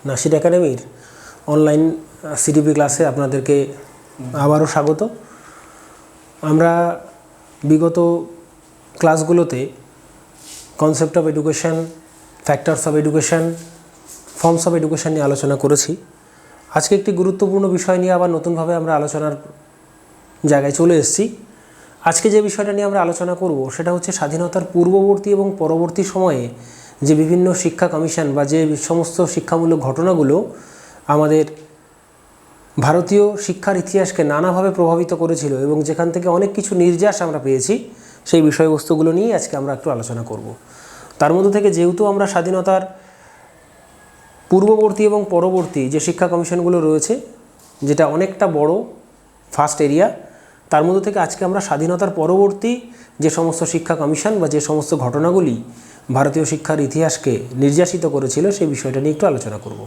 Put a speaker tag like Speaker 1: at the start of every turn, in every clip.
Speaker 1: নাসির একাডেমির online CDP ক্লাসে আপনাদেরকে আবারও স্বাগত। আমরা বিগত ক্লাসগুলোতে concept of education, factors of education, forms of education নিয়ে আলোচনা করেছি। আজকে একটি গুরুত্বপূর্ণ বিষয় নিয়ে আবার নতুনভাবে আমরা আলোচনার জায়গায় চলে এসেছি। আজকে যে বিষয়টা নিয়ে আমরা আলোচনা করব সেটা হচ্ছে স্বাধীনতার পূর্ববর্তী এবং পরবর্তী সময়ে যে বিভিন্ন শিক্ষা কমিশন বা যে সমস্ত শিক্ষামূলক ঘটনাগুলো আমাদের ভারতীয় শিক্ষার ইতিহাসকে নানাভাবে প্রভাবিত করেছিল এবং যেখান থেকে অনেক কিছু নির্যাস আমরা পেয়েছি, সেই বিষয়বস্তুগুলো নিয়েই আজকে আমরা একটু আলোচনা করব। তার মধ্যে থেকে যেহেতু আমরা স্বাধীনতার পূর্ববর্তী এবং পরবর্তী যে শিক্ষা কমিশনগুলো রয়েছে, যেটা অনেকটা বড় ফার্স্ট এরিয়া, তার মধ্যে থেকে আজকে আমরা স্বাধীনতার পরবর্তী যে সমস্ত শিক্ষা কমিশন বা যে সমস্ত ঘটনাগুলি ভারতীয় শিক্ষার ইতিহাসকে নির্যাসিত করেছিল সেই বিষয়টা নিয়ে একটু আলোচনা করব।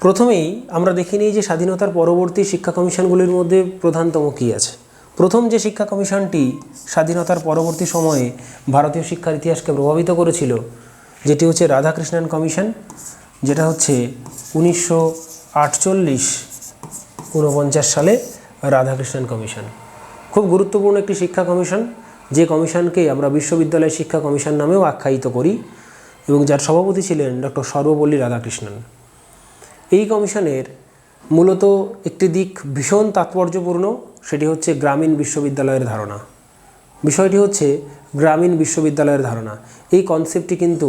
Speaker 1: প্রথমেই আমরা দেখে নিই যে স্বাধীনতার পরবর্তী শিক্ষা কমিশনগুলির মধ্যে প্রধানতম কী আছে। প্রথম যে শিক্ষা কমিশনটি স্বাধীনতার পরবর্তী সময়ে ভারতীয় শিক্ষার ইতিহাসকে প্রভাবিত করেছিল, যেটি হচ্ছে রাধাকৃষ্ণন কমিশন, যেটা হচ্ছে 1948-49 সালে রাধাকৃষ্ণন কমিশন। খুব গুরুত্বপূর্ণ একটি শিক্ষা কমিশন, যে কমিশনকে আমরা বিশ্ববিদ্যালয় শিক্ষা কমিশন নামেও আখ্যায়িত করি এবং যার সভাপতি ছিলেন ডক্টর সর্বপল্লী রাধাকৃষ্ণন। এই কমিশনের মূলত একটি দিক ভীষণ তাৎপর্যপূর্ণ, সেটি হচ্ছে গ্রামীণ বিশ্ববিদ্যালয়ের ধারণা। বিষয়টি হচ্ছে গ্রামীণ বিশ্ববিদ্যালয়ের ধারণা। এই কনসেপ্টটি কিন্তু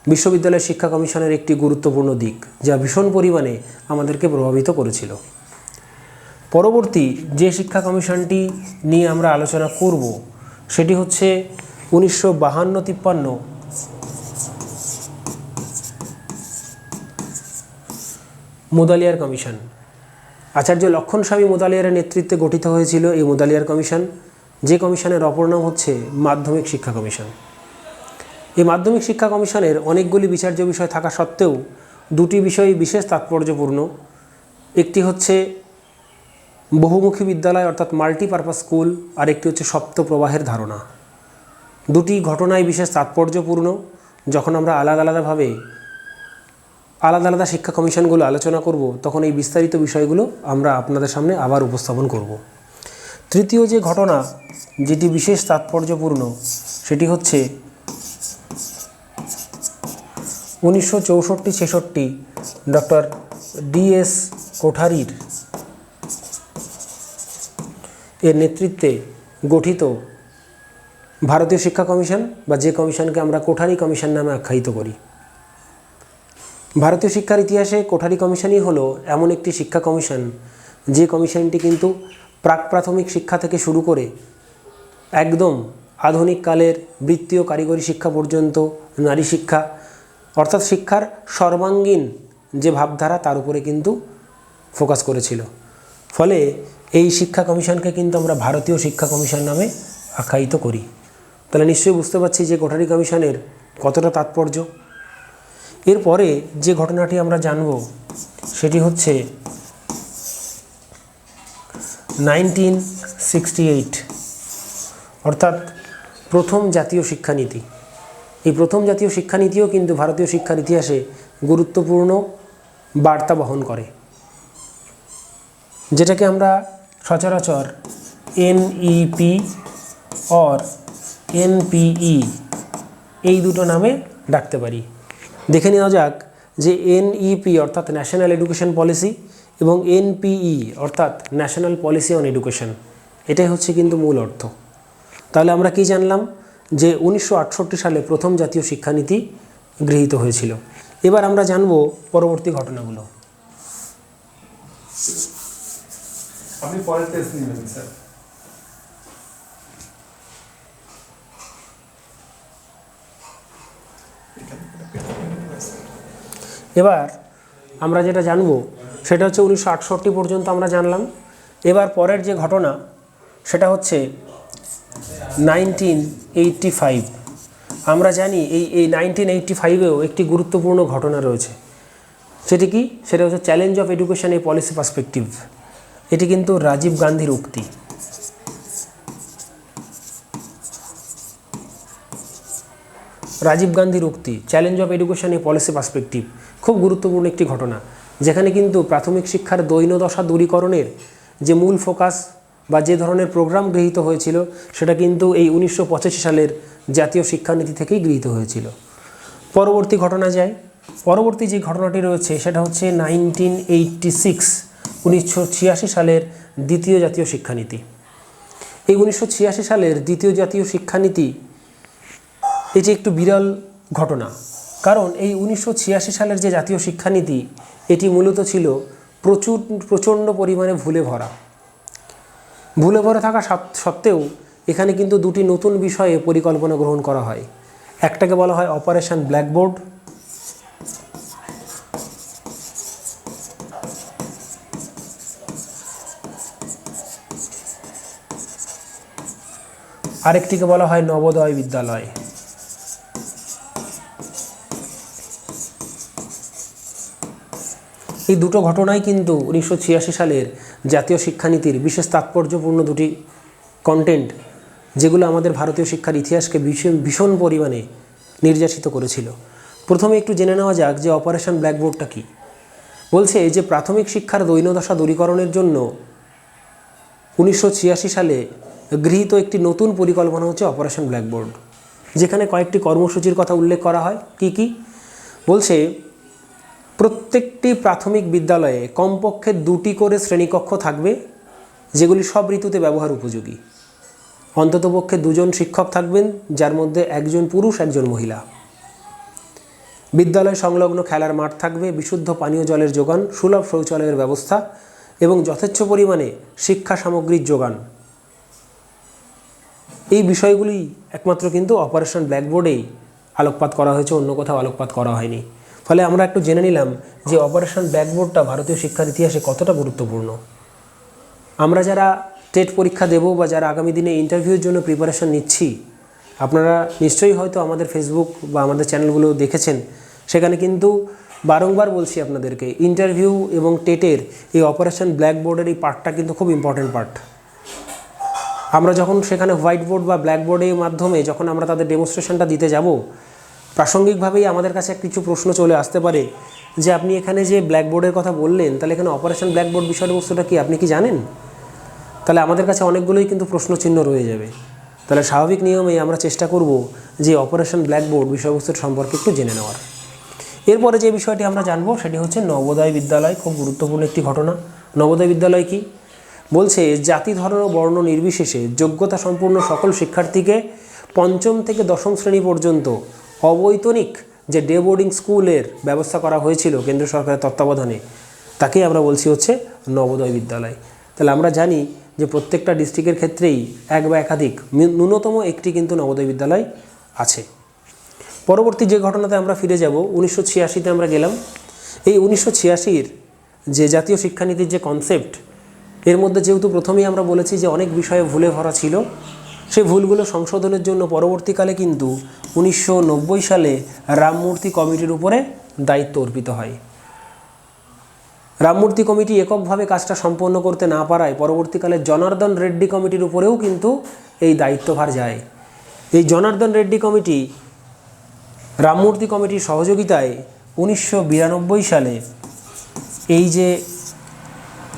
Speaker 1: বিশ্ববিদ্যালয় শিক্ষা কমিশনের একটি গুরুত্বপূর্ণ দিক, যা ভীষণ পরিমাণে আমাদেরকে প্রভাবিত করেছিল। পরবর্তী যে শিক্ষা কমিশনটি নিয়ে আমরা আলোচনা করব সেটি হচ্ছে 1952-53 মুদালিয়ার কমিশন। আচার্য লক্ষণস্বামী মুদালিয়ারের নেতৃত্বে গঠিত হয়েছিল এই মুদালিয়ার কমিশন, যে কমিশনের অপর নাম হচ্ছে মাধ্যমিক শিক্ষা কমিশন। এই মাধ্যমিক শিক্ষা কমিশনের অনেকগুলি বিচার্য বিষয় থাকা সত্ত্বেও দুটি বিষয় বিশেষ তাৎপর্যপূর্ণ। একটি হচ্ছে বহুমুখী বিদ্যালয় অর্থাৎ মাল্টিপারপাস স্কুল, আর একটি হচ্ছে সপ্ত প্রবাহের ধারণা। দুটি ঘটনাই বিশেষ তাৎপর্যপূর্ণ। যখন আমরা আলাদা আলাদা শিক্ষা কমিশনগুলো আলোচনা করব, তখন এই বিস্তারিত বিষয়গুলো আমরা আপনাদের সামনে আবার উপস্থাপন করব। তৃতীয় যে ঘটনা যেটি বিশেষ তাৎপর্যপূর্ণ সেটি হচ্ছে 1964-66 ডক্টর ডিএস কোঠারির এর নেতৃত্বে গঠিত ভারতীয় শিক্ষা কমিশন, বা যে কমিশনকে আমরা কোঠারি কমিশন নামে আখ্যায়িত করি। ভারতীয় শিক্ষার ইতিহাসে কোঠারি কমিশনই হলো এমন একটি শিক্ষা কমিশন, যে কমিশনটি কিন্তু প্রাক প্রাথমিক শিক্ষা থেকে শুরু করে একদম আধুনিক কালের বৃত্তীয় কারিগরি শিক্ষা পর্যন্ত, নারী শিক্ষা অর্থাৎ শিক্ষার সর্বাঙ্গীন যে ভাবধারা তার উপরে কিন্তু ফোকাস করেছিল। ফলে এই শিক্ষা কমিশনকে কিন্তু আমরা ভারতীয় শিক্ষা কমিশন নামে আখ্যায়িত করি। তাহলে নিশ্চয়ই বুঝতে পারছি যে কোঠারি কমিশনের কতটা তাৎপর্য। এরপরে যে ঘটনাটি আমরা জানব সেটি হচ্ছে 1968 অর্থাৎ প্রথম জাতীয় শিক্ষানীতি। এই প্রথম জাতীয় শিক্ষানীতিও কিন্তু ভারতীয় শিক্ষার ইতিহাসে গুরুত্বপূর্ণ বার্তা বহন করে, যেটাকে আমরা সচরাচর এনইপি অর এনপিই এই দুটো নামে ডাকতে পারি। দেখে নেওয়া যাক যে এনইপি অর্থাৎ ন্যাশনাল এডুকেশন পলিসি এবং এনপিই অর্থাৎ ন্যাশনাল পলিসি অন এডুকেশন, এটাই হচ্ছে কিন্তু মূল অর্থ। তাহলে আমরা কি জানলাম যে 1968 সালে প্রথম জাতীয় শিক্ষানীতি গৃহীত হয়েছিল। এবার আমরা জানব পরবর্তী ঘটনাগুলো।
Speaker 2: আপনি পরের পেজ নেবেন স্যার।
Speaker 1: এবার আমরা যেটা জানব সেটা হচ্ছে 1968 পর্যন্ত আমরা জানলাম। এবার পরের যে ঘটনা সেটা হচ্ছে 1985। আমরা জানি এই 1985-এও একটি গুরুত্বপূর্ণ ঘটনা রয়েছে। সেটি কি? সেটা হচ্ছে challenge of education A policy perspective. এটি কিন্তু রাজীব গান্ধীর উক্তি। রাজীব গান্ধীর উক্তি, challenge of education A policy perspective. খুব গুরুত্বপূর্ণ একটি ঘটনা, যেখানে কিন্তু প্রাথমিক শিক্ষার দৈন্যদশা দূরীকরণের যে মূল ফোকাস বা যে ধরনের প্রোগ্রাম গৃহীত হয়েছিল সেটা কিন্তু এই 1985 সালের জাতীয় শিক্ষানীতি থেকেই গৃহীত হয়েছিল। পরবর্তী ঘটনা যায়। পরবর্তী যে ঘটনাটি রয়েছে সেটা হচ্ছে 1986 সালের দ্বিতীয় জাতীয় শিক্ষানীতি। এই 1986 সালের দ্বিতীয় জাতীয় শিক্ষানীতি এটি একটু বিরল ঘটনা, কারণ এই 1986 সালের যে জাতীয় শিক্ষানীতি এটি মূলত ছিল প্রচণ্ড পরিমাণে ভুলে ভরা থাকা সত্ত্বেও এখানে কিন্তু দুটি নতুন বিষয়ে পরিকল্পনা গ্রহণ করা হয়। একটাকে বলা হয় অপারেশন ব্ল্যাকবোর্ড, আরেকটিকে বলা হয় নবোদয় বিদ্যালয়। এই দুটো ঘটনাই কিন্তু 1986 সালের জাতীয় শিক্ষানীতির বিশেষ তাৎপর্যপূর্ণ দুটি কন্টেন্ট, যেগুলো আমাদের ভারতীয় শিক্ষার ইতিহাসকে ভীষণ পরিমাণে নির্যাতিত করেছিল। প্রথমে একটু জেনে নেওয়া যাক যে অপারেশন ব্ল্যাকবোর্ডটা কী। বলছে যে প্রাথমিক শিক্ষার দৈন্যদশা দূরীকরণের জন্য 1986 সালে গৃহীত একটি নতুন পরিকল্পনা হচ্ছে অপারেশন ব্ল্যাকবোর্ড, যেখানে কয়েকটি কর্মসূচির কথা উল্লেখ করা হয়। কি কি বলছে? প্রত্যেকটি প্রাথমিক বিদ্যালয়ে কমপক্ষে 2টি করে শ্রেণীকক্ষ থাকবে, যেগুলি সব ঋতুতে ব্যবহার উপযোগী। অন্ততপক্ষে 2 জন শিক্ষক থাকবেন, যার মধ্যে 1 জন পুরুষ 1 জন মহিলা। বিদ্যালয় সংলগ্ন খেলার মাঠ থাকবে, বিশুদ্ধ পানীয় জলের যোগান, সুলভ শৌচালয়ের ব্যবস্থা এবং যথেচ্ছ পরিমাণে শিক্ষা সামগ্রীর যোগান। এই বিষয়গুলি একমাত্র কিন্তু অপারেশন ব্ল্যাকবোর্ডেই আলোকপাত করা হয়েছে, অন্য কোথাও আলোকপাত করা হয়নি। ফলে আমরা একটু জেনে নিলাম যে অপারেশন ব্ল্যাকবোর্ডটা ভারতীয় শিক্ষার ইতিহাসে কতটা গুরুত্বপূর্ণ। আমরা যারা টেট পরীক্ষা দেব বা যারা আগামী দিনে ইন্টারভিউর জন্য প্রিপারেশন নিচ্ছি, আপনারা নিশ্চয়ই হয়তো আমাদের ফেসবুক বা আমাদের চ্যানেলগুলো দেখেছেন। সেখানে কিন্তু বারংবার বলছি আপনাদেরকে, ইন্টারভিউ এবং টেটের এই অপারেশন ব্ল্যাকবোর্ডের এই পার্টটা কিন্তু খুব ইম্পর্টেন্ট পার্ট। আমরা যখন সেখানে হোয়াইট বোর্ড বা ব্ল্যাকবোর্ডের মাধ্যমে যখন আমরা তাদের ডেমনস্ট্রেশনটা দিতে যাব, প্রাসঙ্গিকভাবেই আমাদের কাছে কিছু প্রশ্ন চলে আসতে পারে যে আপনি এখানে যে ব্ল্যাকবোর্ডের কথা বললেন, তাহলে এখানে অপারেশন ব্ল্যাকবোর্ড বিষয়বস্তুটা কি আপনি কি জানেন? তাহলে আমাদের কাছে অনেকগুলোই কিন্তু প্রশ্নচিহ্ন রয়ে যাবে। তাহলে স্বাভাবিক নিয়মেই আমরা চেষ্টা করব যে অপারেশন ব্ল্যাকবোর্ড বিষয়বস্তুর সম্পর্কে একটু জেনে নেওয়ার। এরপরে যে বিষয়টি আমরা জানবো সেটি হচ্ছে নবোদয় বিদ্যালয়। খুব গুরুত্বপূর্ণ একটি ঘটনা। নবোদয় বিদ্যালয় কি বলছে? জাতি ধর্ম বর্ণ নির্বিশেষে যোগ্যতা সম্পূর্ণ সকল শিক্ষার্থীকে 5ম থেকে 10ম শ্রেণী পর্যন্ত অবৈতনিক যে ডে বোর্ডিং স্কুলের ব্যবস্থা করা হয়েছিল কেন্দ্র সরকারের তত্ত্বাবধানে, তাকেই আমরা বলছি হচ্ছে নবোদয় বিদ্যালয়। তাহলে আমরা জানি যে প্রত্যেকটা ডিস্ট্রিক্টের ক্ষেত্রেই এক বা একাধিক ন্যূনতম একটি কিন্তু নবোদয় বিদ্যালয় আছে। পরবর্তী যে ঘটনাতে আমরা ফিরে যাব, 1986-তে আমরা গেলাম। এই 1986-র যে জাতীয় শিক্ষানীতির যে কনসেপ্ট, এর মধ্যে যেহেতু প্রথমেই আমরা বলেছি যে অনেক বিষয়ে ভুলে ভরা ছিল, সেই ভুলগুলো সংশোধনের জন্য পরবর্তীকালে কিন্তু 1990 সালে রামমূর্তি কমিটির উপরে দায়িত্ব অর্পিত হয়। রামমূর্তি কমিটি এককভাবে কাজটা সম্পন্ন করতে না পারায় পরবর্তীকালে জনার্দন রেড্ডি কমিটির উপরেও কিন্তু এই দায়িত্বভার যায়। এই জনার্দন রেড্ডি কমিটি রামমূর্তি কমিটির সহযোগিতায় 1992 সালে এই যে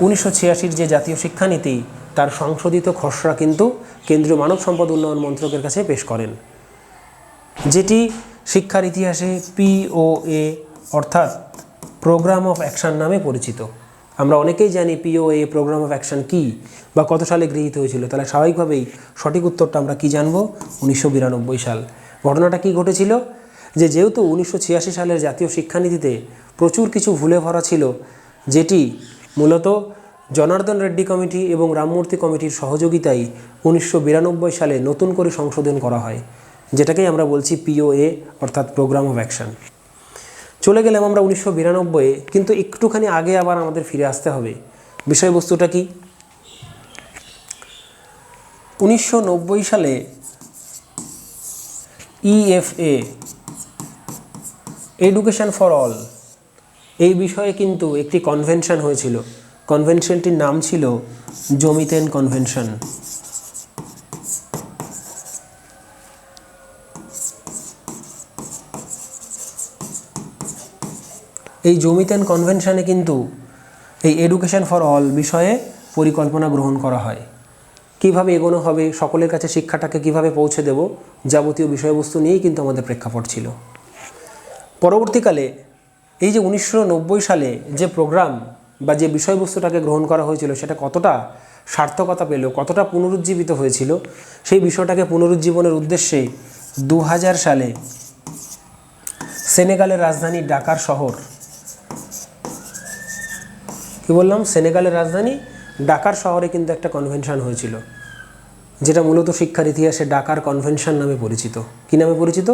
Speaker 1: 1986-র যে জাতীয় শিক্ষানীতি, তার সংশোধিত খসড়া কিন্তু কেন্দ্রীয় মানব সম্পদ উন্নয়ন মন্ত্রকের কাছে পেশ করেন, যেটি শিক্ষার ইতিহাসে POA অর্থাৎ প্রোগ্রাম অফ অ্যাকশন নামে পরিচিত। আমরা অনেকেই জানি POA প্রোগ্রাম অফ অ্যাকশন কী বা কত সালে গৃহীত হয়েছিল। তাহলে স্বাভাবিকভাবেই সঠিক উত্তরটা আমরা কি জানব? 1992 সাল। ঘটনাটা কি ঘটেছিল? যেহেতু 1986 সালের জাতীয় শিক্ষানীতিতে প্রচুর কিছু ভুলে ভরা ছিল, যেটি মূলত জনার্দন রেড্ডি কমিটি এবং রামমূর্তি কমিটির সহযোগিতায় 1992 সালে নতুন করে সংশোধন করা হয়, যেটাকেই আমরা বলছি POA অর্থাৎ প্রোগ্রাম অফ অ্যাকশন। চলে গেলাম আমরা 1992, কিন্তু একটুখানি আগে আবার আমাদের ফিরে আসতে হবে। বিষয়বস্তুটা কি? 1990 সালে EFA এডুকেশন ফর অল এই বিষয়ে কিন্তু একটি কনভেনশন হয়েছিল। কনভেনশনটির নাম ছিল জমিতেন কনভেনশন। এই জমিতেন কনভেনশনে কিন্তু এই এডুকেশন ফর অল বিষয়ে পরিকল্পনা গ্রহণ করা হয়। কিভাবে এগোনো হবে, সকলের কাছে শিক্ষাটাকে কিভাবে পৌঁছে দেব, যাবতীয় বিষয়বস্তু নিয়েই কিন্তু আমাদের প্রেক্ষাপট ছিল। পরবর্তীকালে এই যে 1990 সালে যে প্রোগ্রাম বা যে বিষয়বস্তুটাকে গ্রহণ করা হয়েছিল সেটা কতটা সার্থকতা পেল, কতটা পুনরুজ্জীবিত হয়েছিল, সেই বিষয়টাকে পুনরুজ্জীবনের উদ্দেশ্যে 2000 সালে সেনেগালের রাজধানী ডাকার শহর, কি বললাম, সেনেগালের রাজধানী ডাকার শহরে কিন্তু একটা কনভেনশন হয়েছিল, যেটা মূলত শিক্ষার ইতিহাসে ডাকার কনভেনশন নামে পরিচিত। কী নামে পরিচিত?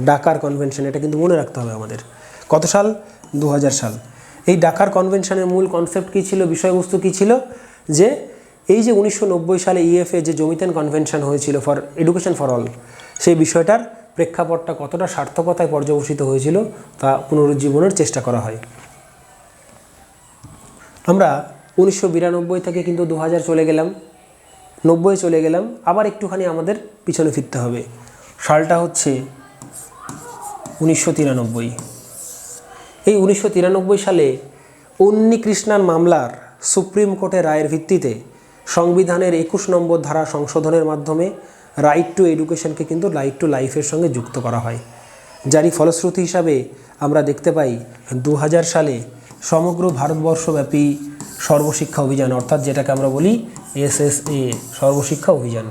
Speaker 1: ডাকার কনভেনশন। এটা কিন্তু মনে রাখতে হবে আমাদের। কত সাল? 2000 সাল। এই ডাকার কনভেনশনের মূল কনসেপ্ট কী ছিল, বিষয়বস্তু কী ছিল? যে এই যে 1990 সালে ইএফএ যে জমিতেন কনভেনশন হয়েছিল ফর এডুকেশন ফর অল, সেই বিষয়টার প্রেক্ষাপটটা কতটা সার্থকতায় পর্যবসিত হয়েছিল তা পুনরুজ্জীবনের চেষ্টা করা হয়। আমরা 1992 থেকে কিন্তু 2000 চলে গেলাম, 90 চলে গেলাম, আবার একটুখানি আমাদের পিছনে ফিরতে হবে। সালটা হচ্ছে 1993। এই 1993 সালে উন্নিকৃষ্ণান মামলার সুপ্রিম কোর্টের রায়ের ভিত্তিতে সংবিধানের 21 নম্বর ধারা সংশোধনের মাধ্যমে রাইট টু এডুকেশনকে কিন্তু রাইট টু লাইফের সঙ্গে যুক্ত করা হয়, যারই ফলশ্রুতি হিসাবে আমরা দেখতে পাই 2000 সালে সমগ্র ভারতবর্ষব্যাপী সর্বশিক্ষা অভিযান, অর্থাৎ যেটাকে আমরা বলি SSA সর্বশিক্ষা অভিযান,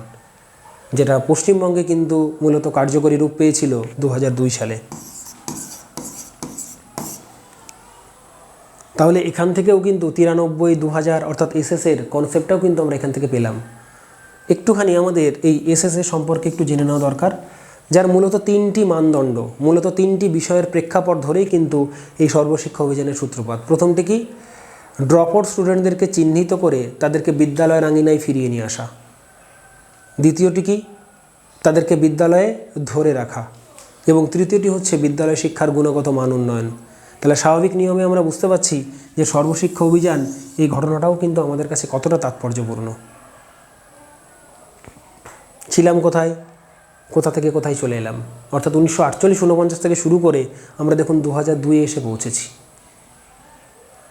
Speaker 1: যেটা পশ্চিমবঙ্গে কিন্তু মূলত কার্যকরী রূপ পেয়েছিল 2002 সালে। তাহলে এখান থেকেও কিন্তু 93, 2000 অর্থাৎ SSAর কনসেপ্টটাও কিন্তু আমরা এখান থেকে পেলাম। একটুখানি আমাদের এই SSA সম্পর্কে একটু জেনে নেওয়া দরকার, যার মূলত 3টি মানদণ্ড, মূলত 3টি বিষয়ের প্রেক্ষাপট ধরেই কিন্তু এই সর্বশিক্ষা অভিযানের সূত্রপাত। প্রথমটি কি? ড্রপ আউট স্টুডেন্টদেরকে চিহ্নিত করে তাদেরকে বিদ্যালয়ের আঙিনায় ফিরিয়ে নিয়ে আসা। দ্বিতীয়টি কি? তাদেরকে বিদ্যালয়ে ধরে রাখা। এবং তৃতীয়টি হচ্ছে বিদ্যালয় শিক্ষার গুণগত মান উন্নয়ন। তাহলে স্বাভাবিক নিয়মে আমরা বুঝতে পারছি যে সর্বশিক্ষা অভিযান এই ঘটনাটাও কিন্তু আমাদের কাছে কতটা তাৎপর্যপূর্ণ। ছিলাম কোথায়, কোথা থেকে কোথায় চলে এলাম, অর্থাৎ 1948-49 থেকে শুরু করে আমরা দেখুন 2002 এসে পৌঁছেছি।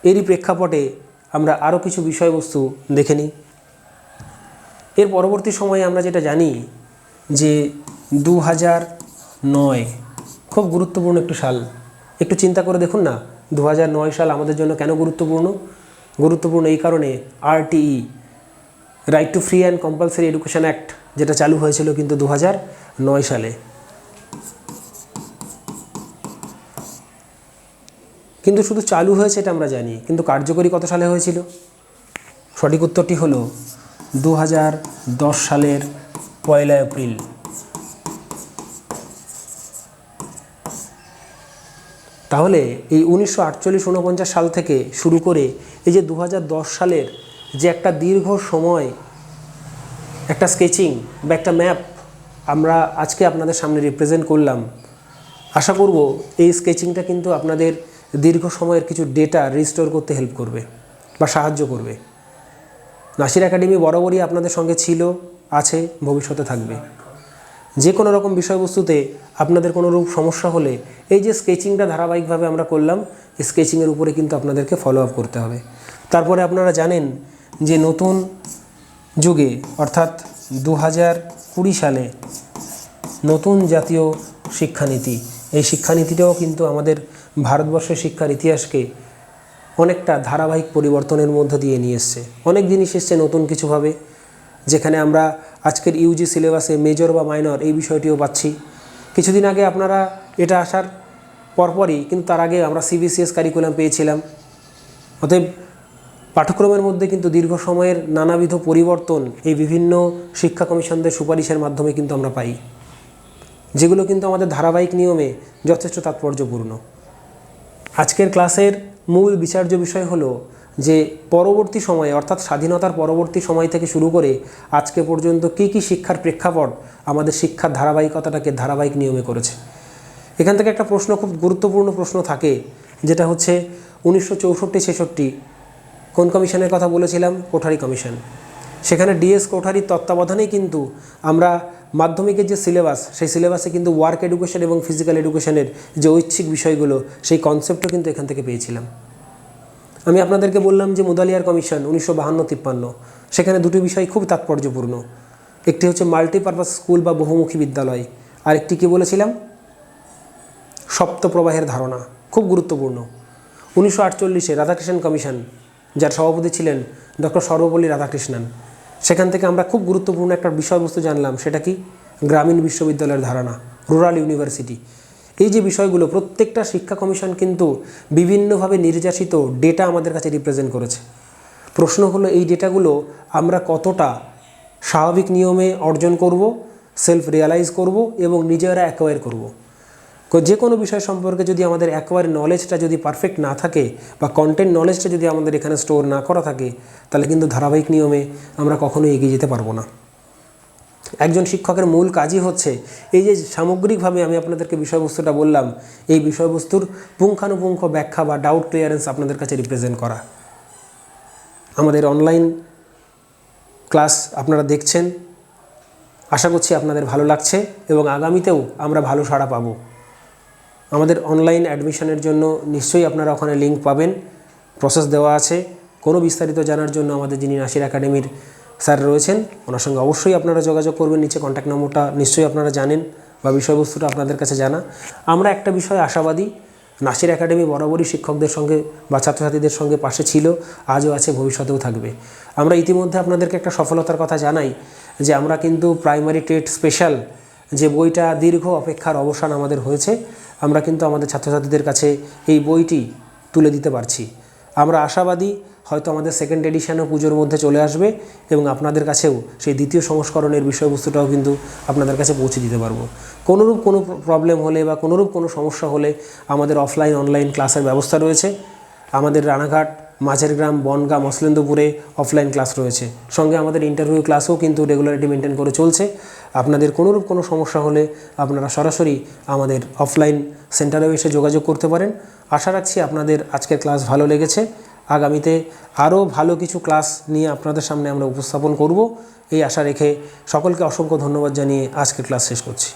Speaker 1: এরই প্রেক্ষাপটে আমরা আরও কিছু বিষয়বস্তু দেখে নিই। এর পরবর্তী সময়ে আমরা যেটা জানি যে 2009 খুব গুরুত্বপূর্ণ একটি সাল। একটু চিন্তা করে দেখুন না, 2009 সাল আমাদের জন্য কেন গুরুত্বপূর্ণ? গুরুত্বপূর্ণ এই কারণে RTE right two free and compulsory education act, যেটা চালু হয়েছিল কিন্তু 2009 সালে। কিন্তু শুধু চালু হয়েছে এটা আমরা জানি, কিন্তু কার্যকরী কত সালে হয়েছিল? সঠিক উত্তরটি হলো 2010 সালের 1 এপ্রিল। তাহলে এই 1948-49 সাল থেকে শুরু করে এই যে 2010 সালের যে একটা দীর্ঘ সময় একটা স্কেচিং বা একটা ম্যাপ আমরা আজকে আপনাদের সামনে রিপ্রেজেন্ট করলাম, আশা করব এই স্কেচিংটা কিন্তু আপনাদের দীর্ঘ সময়ের কিছু ডেটা রিস্টোর করতে হেল্প করবে বা সাহায্য করবে। নাসির একাডেমি বরাবরই আপনাদের সঙ্গে ছিল, আছে, ভবিষ্যতে থাকবে। যে কোনো রকম বিষয়বস্তুতে আপনাদের কোনো রূপ সমস্যা হলে এই যে স্কেচিংটা ধারাবাহিকভাবে আমরা করলাম, এই স্কেচিংয়ের উপরে কিন্তু আপনাদেরকে ফলো আপ করতে হবে। তারপরে আপনারা জানেন যে নতুন যুগে অর্থাৎ 2020 সালে নতুন জাতীয় শিক্ষানীতি, এই শিক্ষানীতিটাও কিন্তু আমাদের ভারতবর্ষের শিক্ষার ইতিহাসকে অনেকটা ধারাবাহিক পরিবর্তনের মধ্য দিয়ে নিয়ে এসছে। অনেক জিনিস এসছে নতুন কিছুভাবে, যেখানে আমরা আজকের ইউজি সিলেবাসে মেজর বা মাইনর এই বিষয়টিও পাচ্ছি। কিছুদিন আগে আপনারা এটা আসার পরপরই কিন্তু তার আগে আমরা CBCS কারিকুলাম পেয়েছিলাম। অতএব পাঠ্যক্রমের মধ্যে কিন্তু দীর্ঘ সময়ের নানাবিধ পরিবর্তন এই বিভিন্ন শিক্ষা কমিশনদের সুপারিশের মাধ্যমে কিন্তু আমরা পাই, যেগুলো কিন্তু আমাদের ধারাবাহিক নিয়মে যথেষ্ট তাৎপর্যপূর্ণ। আজকের ক্লাসের মূল বিচার্য বিষয় হলো যে পরবর্তী সময়ে অর্থাৎ স্বাধীনতার পরবর্তী সময় থেকে শুরু করে আজকে পর্যন্ত কী কী শিক্ষার প্রেক্ষাপট আমাদের শিক্ষার ধারাবাহিকতাটাকে ধারাবাহিক নিয়মে করেছে। এখান থেকে একটা প্রশ্ন, খুব গুরুত্বপূর্ণ প্রশ্ন থাকে, যেটা হচ্ছে 1964-66 কোন কমিশনের কথা বলেছিলাম? কোঠারি কমিশন। সেখানে ডিএস কোঠারির তত্ত্বাবধানেই কিন্তু আমরা মাধ্যমিকের যে সিলেবাস, সেই সিলেবাসে কিন্তু ওয়ার্ক এডুকেশন এবং ফিজিক্যাল এডুকেশনের যে ঐচ্ছিক বিষয়গুলো, সেই কনসেপ্টও কিন্তু এখান থেকে পেয়েছিলাম। আমি আপনাদেরকে বললাম যে মুদালিয়ার কমিশন 1952-53, সেখানে দুটি বিষয় খুব তাৎপর্যপূর্ণ। একটি হচ্ছে মাল্টিপারপাস স্কুল বা বহুমুখী বিদ্যালয়, আর একটি কী বলেছিলাম, সপ্তপ্রবাহের ধারণা, খুব গুরুত্বপূর্ণ। 1948-এ রাধাকৃষ্ণন কমিশন, যার সভাপতি ছিলেন ডক্টর সর্বপল্লী রাধাকৃষ্ণন, সেখান থেকে আমরা খুব গুরুত্বপূর্ণ একটা বিষয়বস্তু জানলাম। সেটা কি? গ্রামীণ বিশ্ববিদ্যালয়ের ধারণা, রুরাল ইউনিভার্সিটি। এই যে বিষয়গুলো, প্রত্যেকটা শিক্ষা কমিশন কিন্তু বিভিন্নভাবে নির্যাসিত ডেটা আমাদের কাছে রিপ্রেজেন্ট করেছে। প্রশ্ন হলো, এই ডেটাগুলো আমরা কতটা স্বাভাবিক নিয়মে অর্জন করব, সেলফ রিয়ালাইজ করব এবং নিজেরা অ্যাকোয়ার করব। যে কোনো বিষয় সম্পর্কে যদি আমাদের অ্যাকোয়ার নলেজটা যদি পারফেক্ট না থাকে, বা কন্টেন্ট নলেজটা যদি আমাদের এখানে স্টোর না করা থাকে, তাহলে কিন্তু ধারাবাহিক নিয়মে আমরা কখনোই এগিয়ে যেতে পারবো না। একজন শিক্ষকের মূল কাজই হচ্ছে এই যে সামগ্রিকভাবে আমি আপনাদেরকে বিষয়বস্তুটা বললাম, এই বিষয়বস্তুর পুঙ্খানুপুঙ্খ ব্যাখ্যা বা ডাউট ক্লিয়ারেন্স আপনাদের কাছে রিপ্রেজেন্ট করা। আমাদের অনলাইন ক্লাস আপনারা দেখছেন, আশা করছি আপনাদের ভালো লাগছে এবং আগামীতেও আমরা ভালো সাড়া পাবো। আমাদের অনলাইন অ্যাডমিশনের জন্য নিশ্চয়ই আপনারা ওখানে লিঙ্ক পাবেন, প্রসেস দেওয়া আছে। কোনো বিস্তারিত জানার জন্য আমাদের যিনি নাসির একাডেমির স্যার রয়েছেন, ওনার সঙ্গে অবশ্যই আপনারা যোগাযোগ করবেন। নিচে কন্ট্যাক্ট নম্বরটা নিশ্চয়ই আপনারা জানেন বা বিষয়বস্তুটা আপনাদের কাছে জানা। আমরা একটা বিষয়ে আশাবাদী, নাসির একাডেমি বরাবরই শিক্ষকদের সঙ্গে বা ছাত্রছাত্রীদের সঙ্গে পাশে ছিল, আজও আছে, ভবিষ্যতেও থাকবে। আমরা ইতিমধ্যে আপনাদেরকে একটা সফলতার কথা জানাই যে আমরা কিন্তু প্রাইমারি টেট স্পেশাল যে বইটা দীর্ঘ অপেক্ষার অবসান আমাদের হয়েছে, আমরা কিন্তু আমাদের ছাত্রছাত্রীদের কাছে এই বইটি তুলে দিতে পারছি। আমরা আশাবাদী হয়তো আমাদের সেকেন্ড এডিশনও পুজোর মধ্যে চলে আসবে এবং আপনাদের কাছেও সেই দ্বিতীয় সংস্করণের বিষয়বস্তুটাও কিন্তু আপনাদের কাছে পৌঁছে দিতে পারবো। কোনোরূপ কোনো প্রবলেম হলে বা কোনোরূপ কোনো সমস্যা হলে আমাদের অফলাইন অনলাইন ক্লাসের ব্যবস্থা রয়েছে। আমাদের রানাঘাট, মাঝের গ্রাম, বনগাঁ, মসলেন্দপুরে অফলাইন ক্লাস রয়েছে। সঙ্গে আমাদের ইন্টারভিউ ক্লাসও কিন্তু রেগুলারিটি মেনটেন করে চলছে। আপনাদের কোনোরূপ কোনো সমস্যা হলে আপনারা সরাসরি আমাদের অফলাইন সেন্টারেও এসে যোগাযোগ করতে পারেন। আশা রাখছি আপনাদের আজকের ক্লাস ভালো লেগেছে। আগামীতে আরও ভালো কিছু ক্লাস নিয়ে আপনাদের সামনে আমরা উপস্থাপন করব, এই আশা রেখে সকলকে অসংখ্য ধন্যবাদ জানিয়ে আজকের ক্লাস শেষ করছি।